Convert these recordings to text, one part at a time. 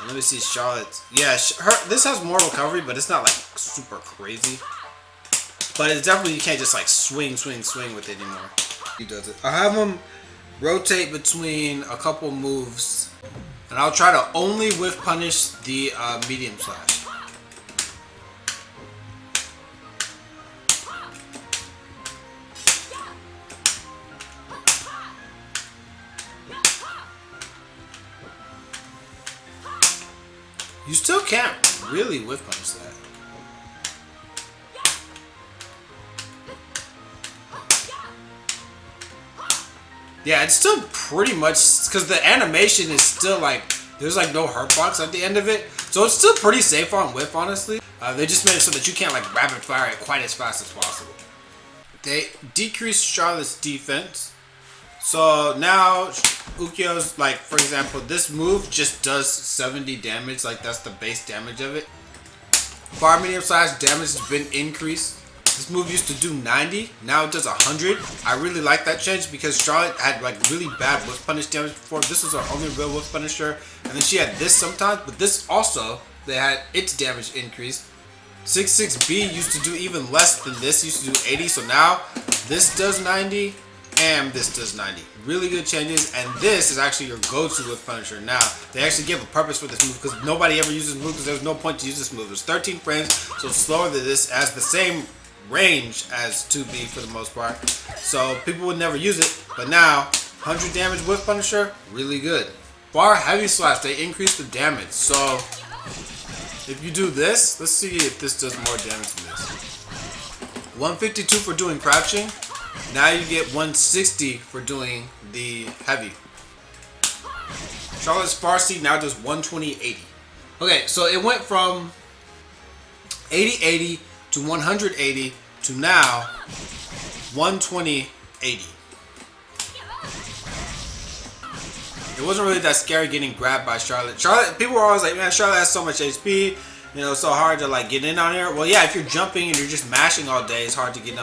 Let me see Charlotte's. Yeah, this has more recovery, but it's not like super crazy. But it's definitely, you can't just like swing with it anymore. He does it. I have him rotate between a couple moves, and I'll try to only whiff punish the medium slash. You still can't really whiff punish that. Yeah, it's still pretty much, because the animation is still like, there's like no hurt box at the end of it. So it's still pretty safe on whiff, honestly. They just made it so that you can't like rapid fire it quite as fast as possible. They decreased Charlotte's defense. So now Ukyo's, like, for example, this move just does 70 damage. Like, that's the base damage of it. Fire medium slash damage has been increased. This move used to do 90. Now it does 100. I really like that change because Charlotte had like really bad whiff punish damage before. This was her only real whiff punisher. And then she had this sometimes. But this also, they had its damage increased. 66B used to do even less than this. Used to do 80. So now this does 90. And this does 90. Really good changes, and this is actually your go-to with Punisher. Now, they actually give a purpose for this move because nobody ever uses this move because there's no point to use this move. There's 13 frames, so it's slower than this, has the same range as 2B for the most part. So people would never use it, but now, 100 damage with Punisher, really good. Bar Heavy Slash, they increase the damage. So, if you do this, let's see if this does more damage than this. 152 for doing crouching. Now you get 160 for doing the heavy. Charlotte's Farsi now does 120-80. Okay, so it went from 80-80 to 180 to now 120-80. It wasn't really that scary getting grabbed by Charlotte. People were always like, man, Charlotte has so much HP. You know, it's so hard to like get in on her. Well, yeah, if you're jumping and you're just mashing all day, it's hard to get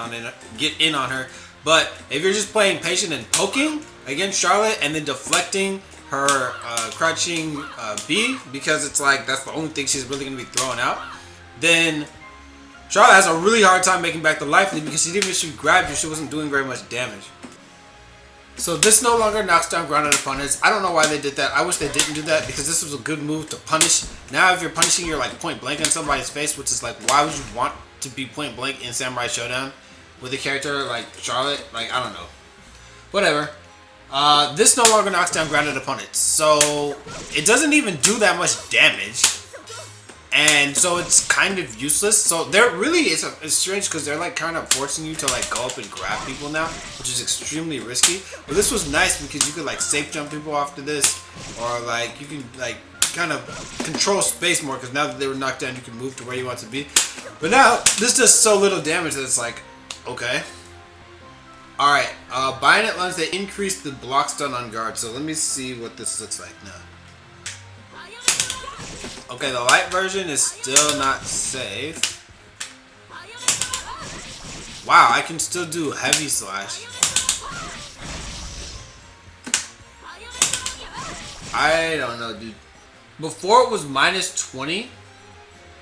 in on her. But if you're just playing patient and poking against Charlotte and then deflecting her crouching B, because it's like that's the only thing she's really going to be throwing out, then Charlotte has a really hard time making back the life lead because even if she grabbed you, she wasn't doing very much damage. So this no longer knocks down grounded opponents. I don't know why they did that. I wish they didn't do that because this was a good move to punish. Now if you're punishing, you're like point blank in somebody's face, which is like, why would you want to be point blank in Samurai Shodown with a character like Charlotte? Like, I don't know. Whatever. This no longer knocks down grounded opponents. So it doesn't even do that much damage. And so it's kind of useless. So they're really, it's strange because they're like kind of forcing you to like go up and grab people now, which is extremely risky. But this was nice because you could like safe jump people after this, or like you can like kind of control space more because now that they were knocked down, you can move to where you want to be. But now this does so little damage that it's like, okay. Alright, Bayonet Lunge, they increased the block stun on guard. So let me see what this looks like now. Okay, the light version is still not safe. Wow, I can still do heavy slash. I don't know, dude. Before it was minus 20,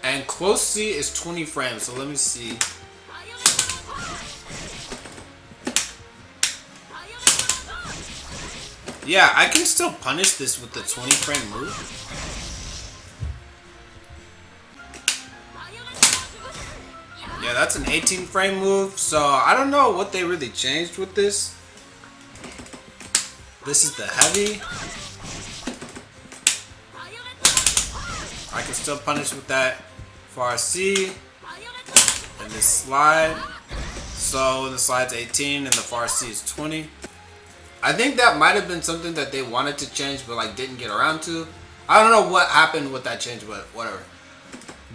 and close C is 20 frames. So let me see. Yeah, I can still punish this with the 20 frame move. Yeah, that's an 18 frame move, so I don't know what they really changed with this. This is the heavy. I can still punish with that far C. And this slide. So the slide's 18 and the far C is 20. I think that might have been something that they wanted to change but like didn't get around to. I don't know what happened with that change, but whatever.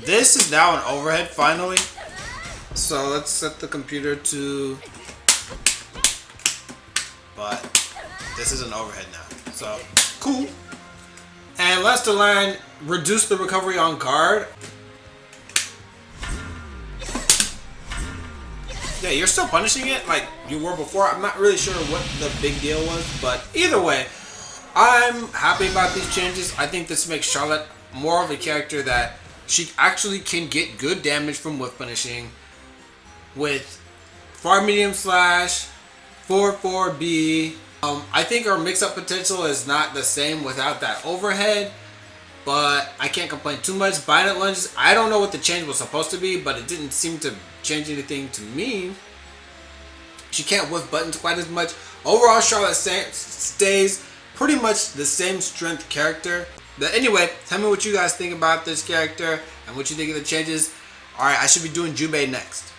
This is now an overhead finally. So let's set the computer to, but this is an overhead now. So cool. And last line, reduce the recovery on guard. Yeah, you're still punishing it like you were before. I'm not really sure what the big deal was, but either way, I'm happy about these changes. I think this makes Charlotte more of a character that she actually can get good damage from whiff punishing with far medium slash 4-4-B. I think her mix-up potential is not the same without that overhead, but I can't complain too much. Binary lunges, I don't know what the change was supposed to be, but it didn't seem to change anything to me. She can't whiff buttons quite as much. Overall, Charlotte stays pretty much the same strength character. But anyway, tell me what you guys think about this character and what you think of the changes. Alright, I should be doing Jubei next.